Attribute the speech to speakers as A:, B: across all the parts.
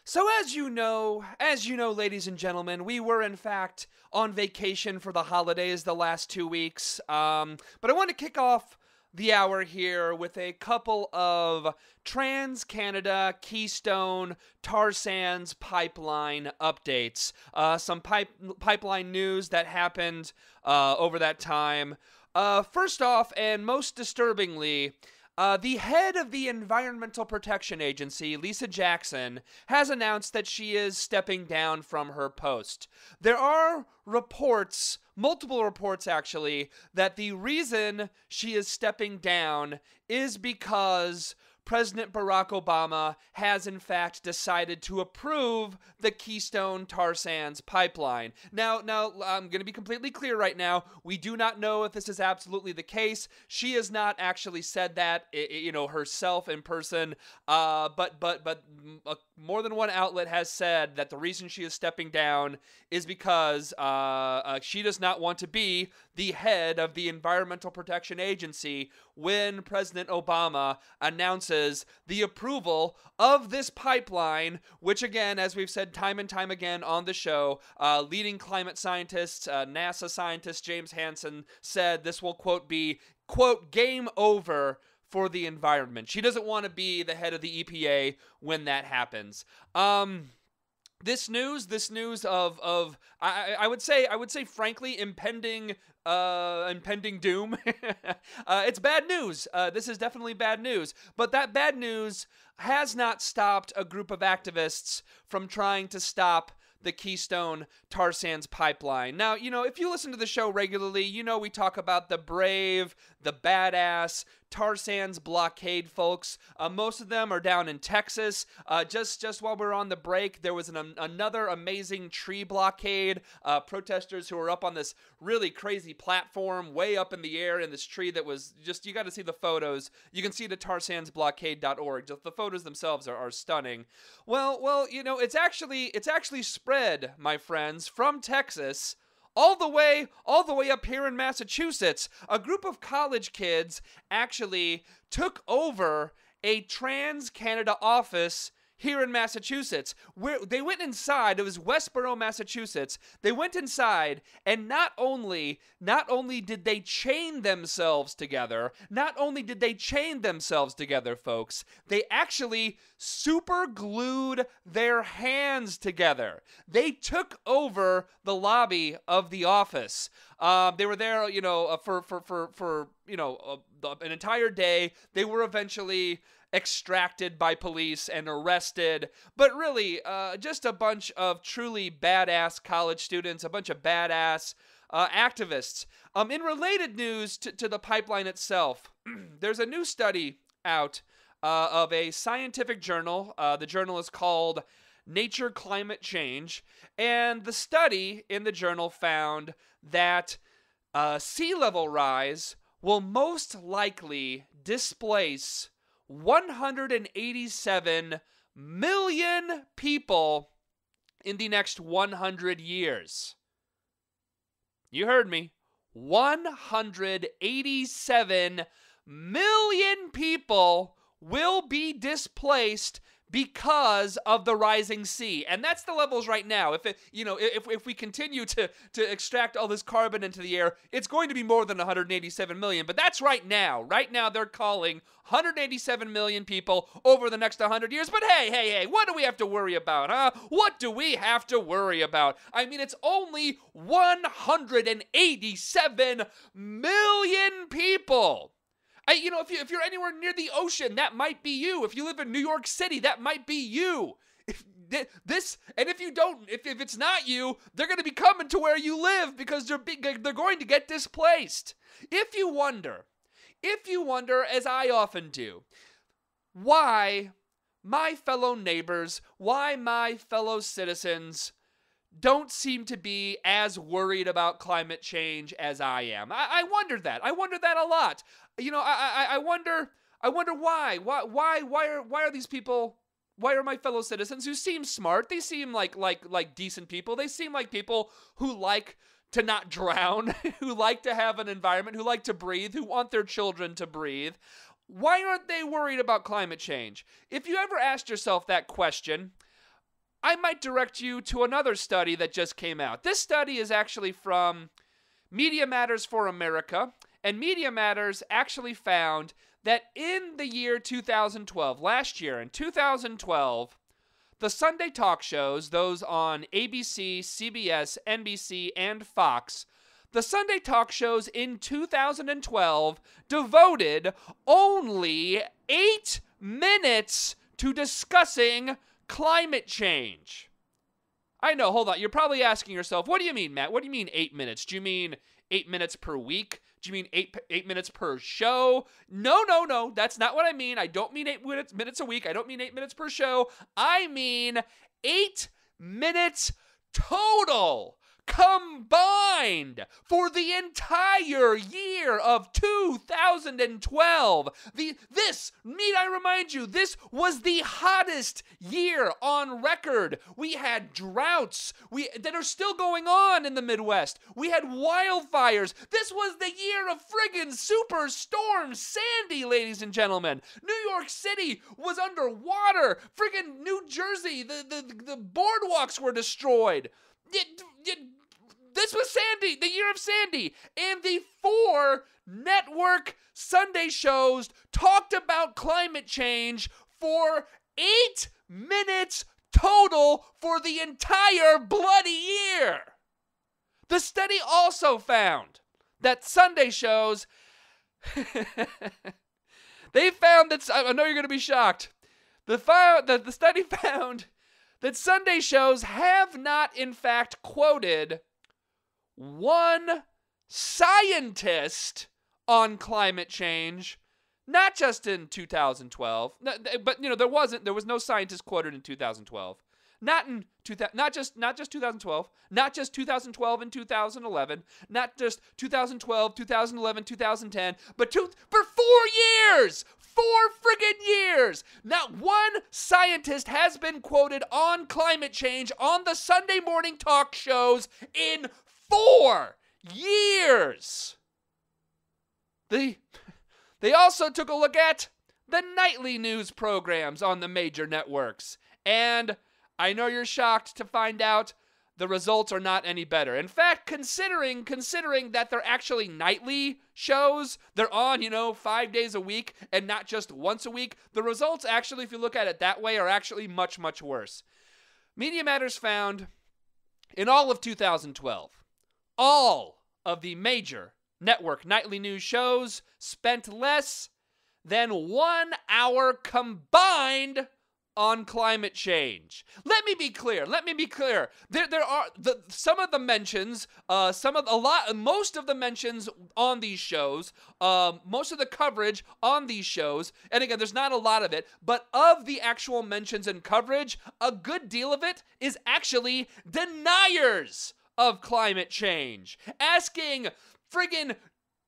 A: So as you know, ladies and gentlemen, we were in fact on vacation for the holidays the last 2 weeks. But I want to kick off the hour here with a couple of TransCanada Keystone Tarsands pipeline updates. Some pipeline news that happened over that time. First off, and most disturbingly, the head of the Environmental Protection Agency, Lisa Jackson, has announced that she is stepping down from her post. There are reports, multiple reports actually, that the reason she is stepping down is because President Barack Obama has in fact decided to approve the Keystone Tarsands pipeline. Now, I'm going to be completely clear right now. We do not know if this is absolutely the case. She has not actually said that, herself in person. But more than one outlet has said that the reason she is stepping down is because she does not want to be the head of the Environmental Protection Agency when President Obama announces the approval of this pipeline, which again, as we've said time and time again on the show, leading climate scientists, NASA scientist James Hansen said this will, quote, be, quote, game over for the environment. She doesn't want to be the head of the EPA when that happens. This news of I would say frankly impending doom. It's bad news. This is definitely bad news. But that bad news has not stopped a group of activists from trying to stop the Keystone Tarsands pipeline. Now, if you listen to the show regularly, we talk about the brave, the badass Tarsands Blockade folks. Most of them are down in Texas. Just while we're on the break, there was another amazing tree blockade. Protesters who were up on this really crazy platform way up in the air in this tree that was just, you got to see the photos. You can see the tarsandsblockade.org. Just the photos themselves are stunning. Well, it's actually spread, my friends, from Texas all the way up here in Massachusetts. A group of college kids actually took over a TransCanada office here in Massachusetts, where they went inside. It was Westboro, Massachusetts. They went inside, and not only did they chain themselves together, folks, they actually super glued their hands together. They took over the lobby of the office. They were there, for an entire day. They were eventually extracted by police and arrested, but really just a bunch of truly badass college students, a bunch of badass activists. In related news to the pipeline itself, there's a new study out of a scientific journal. The journal is called Nature Climate Change, and the study in the journal found that sea level rise will most likely displace 187 million people in the next 100 years. You heard me. 187 million people will be displaced because of the rising sea. And that's the levels right now. If we continue to extract all this carbon into the air, it's going to be more than 187 million. But that's right now. Right now they're calling 187 million people over the next 100 years. But hey, what do we have to worry about, huh? What do we have to worry about? I mean, it's only 187 million people. If you're anywhere near the ocean, that might be you. If you live in New York City, that might be you. If it's not you, they're going to be coming to where you live because they're going to get displaced. If you wonder, as I often do, why my fellow neighbors, why my fellow citizens don't seem to be as worried about climate change as I am. I wonder that. I wonder that a lot. I wonder why. Why are these people, why are my fellow citizens who seem smart, they seem like decent people, they seem like people who like to not drown, who like to have an environment, who like to breathe, who want their children to breathe. Why aren't they worried about climate change? If you ever asked yourself that question, I might direct you to another study that just came out. This study is actually from Media Matters for America, and Media Matters actually found that in the year 2012, last year in 2012, the Sunday talk shows, those on ABC, CBS, NBC, and Fox, the Sunday talk shows in 2012 devoted only 8 minutes to discussing climate change. I know, hold on. You're probably asking yourself, what do you mean, Matt? What do you mean 8 minutes? Do you mean 8 minutes per week? Do you mean eight minutes per show? No. That's not what I mean. I don't mean 8 minutes a week. I don't mean 8 minutes per show. I mean 8 minutes total, combined, for the entire year of 2012. Need I remind you, this was the hottest year on record. We had droughts that are still going on in the Midwest. We had wildfires. This was the year of friggin' Superstorm Sandy, ladies and gentlemen. New York City was underwater. Friggin' New Jersey, the boardwalks were destroyed. This was Sandy, the year of Sandy, and the 4 network Sunday shows talked about climate change for 8 minutes total for the entire bloody year. The study also found that Sunday shows, they found that, I know you're going to be shocked, the study found that Sunday shows have not, in fact, quoted one scientist on climate change, not just in 2012, but there was no scientist quoted in 2012. Not just 2012, not just 2012 and 2011, not just 2012, 2011, 2010, but for 4 years! 4 friggin' years! Not one scientist has been quoted on climate change on the Sunday morning talk shows in 4 years! They also took a look at the nightly news programs on the major networks. And I know you're shocked to find out the results are not any better. In fact, considering that they're actually nightly shows, they're on, 5 days a week and not just once a week, the results actually, if you look at it that way, are actually much, much worse. Media Matters found in all of 2012, all of the major network nightly news shows spent less than 1 hour combined on climate change. Let me be clear. There are some of the mentions, most of the mentions on these shows, most of the coverage on these shows, and again, there's not a lot of it, but of the actual mentions and coverage, a good deal of it is actually deniers of climate change. Asking friggin'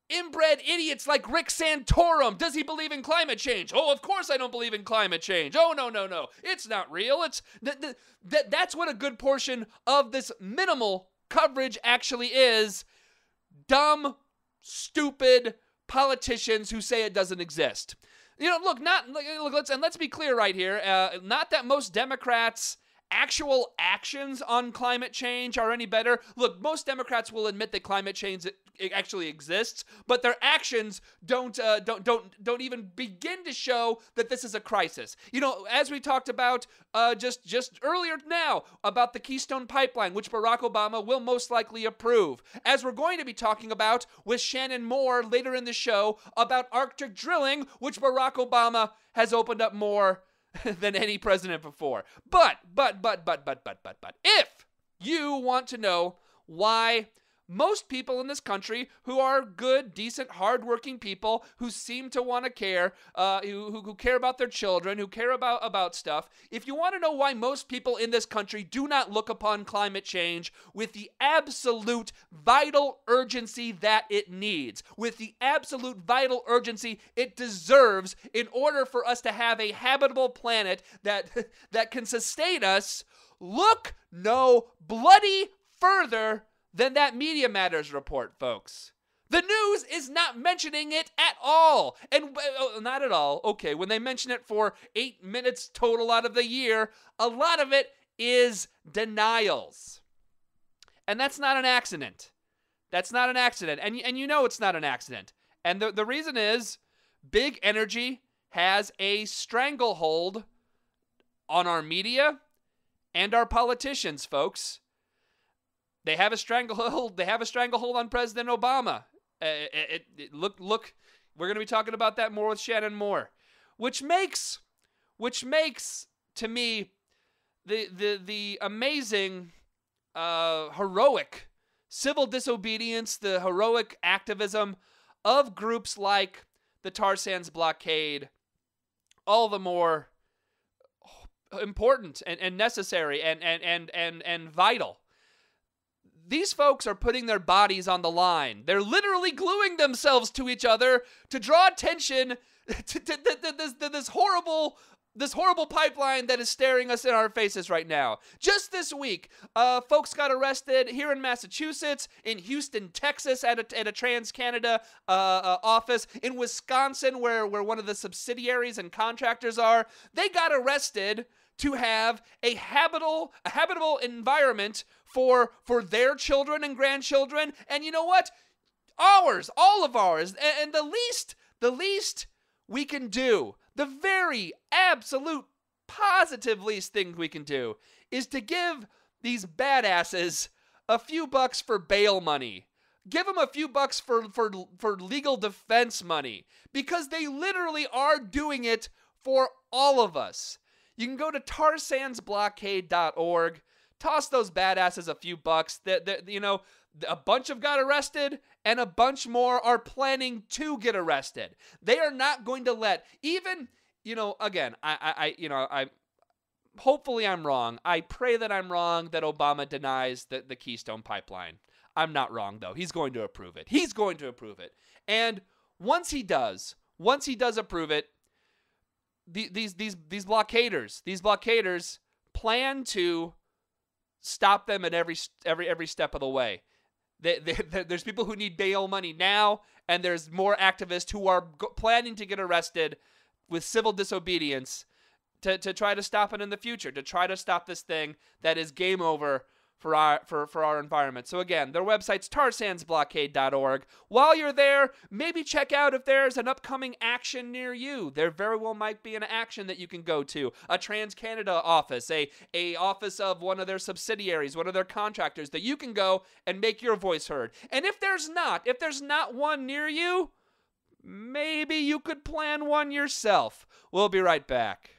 A: inbred idiots like Rick Santorum, does he believe in climate change? Oh, of course I don't believe in climate change. Oh, no. It's not real. That's what a good portion of this minimal coverage actually is. Dumb, stupid politicians who say it doesn't exist. Let's be clear right here. Not that most Democrats' actual actions on climate change are any better. Look, most Democrats will admit that climate change it actually exists, but their actions don't even begin to show that this is a crisis. As we talked about just earlier now about the Keystone Pipeline, which Barack Obama will most likely approve. As we're going to be talking about with Shannon Moore later in the show about Arctic drilling, which Barack Obama has opened up more than any president before. But, if you want to know why most people in this country who are good, decent, hardworking people who seem to want to care, who care about their children, who care about stuff, if you want to know why most people in this country do not look upon climate change with the absolute vital urgency that it needs, with the absolute vital urgency it deserves in order for us to have a habitable planet that can sustain us, look no bloody further than that Media Matters report, folks. The news is not mentioning it at all. And not at all. Okay, when they mention it for 8 minutes total out of the year, a lot of it is denials. And that's not an accident. That's not an accident. And you know it's not an accident. And the reason is big energy has a stranglehold on our media and our politicians, folks. They have a stranglehold. They have a stranglehold on President Obama. Look. We're going to be talking about that more with Shannon Moore, which makes to me the amazing, heroic civil disobedience, the heroic activism of groups like the Tarsands Blockade, all the more important and necessary and vital. These folks are putting their bodies on the line. They're literally gluing themselves to each other to draw attention to this horrible pipeline that is staring us in our faces right now. Just this week, folks got arrested here in Massachusetts, in Houston, Texas, at a TransCanada office, in Wisconsin, where one of the subsidiaries and contractors are. They got arrested to have a habitable environment for their children and grandchildren, and you know what? Ours, all of ours, and the least we can do, the very absolute positive least thing we can do, is to give these badasses a few bucks for bail money. Give them a few bucks for legal defense money, because they literally are doing it for all of us. You can go to tarsandsblockade.org. Toss those badasses a few bucks. You know, a bunch have got arrested, and a bunch more are planning to get arrested. They are not going to let even, again, I hopefully I'm wrong. I pray that I'm wrong, that Obama denies the Keystone Pipeline. I'm not wrong, though. He's going to approve it. He's going to approve it. And once he does approve it, these blockaders plan to stop them at every step of the way. There's people who need bail money now, and there's more activists who are planning to get arrested with civil disobedience to try to stop it in the future, to try to stop this thing that is game over for our environment. So again, their website's tarsandsblockade.org. While you're there, maybe check out if there's an upcoming action near you. There very well might be an action that you can go to. A TransCanada office, a office of one of their subsidiaries, one of their contractors, that you can go and make your voice heard. And if there's not one near you, maybe you could plan one yourself. We'll be right back.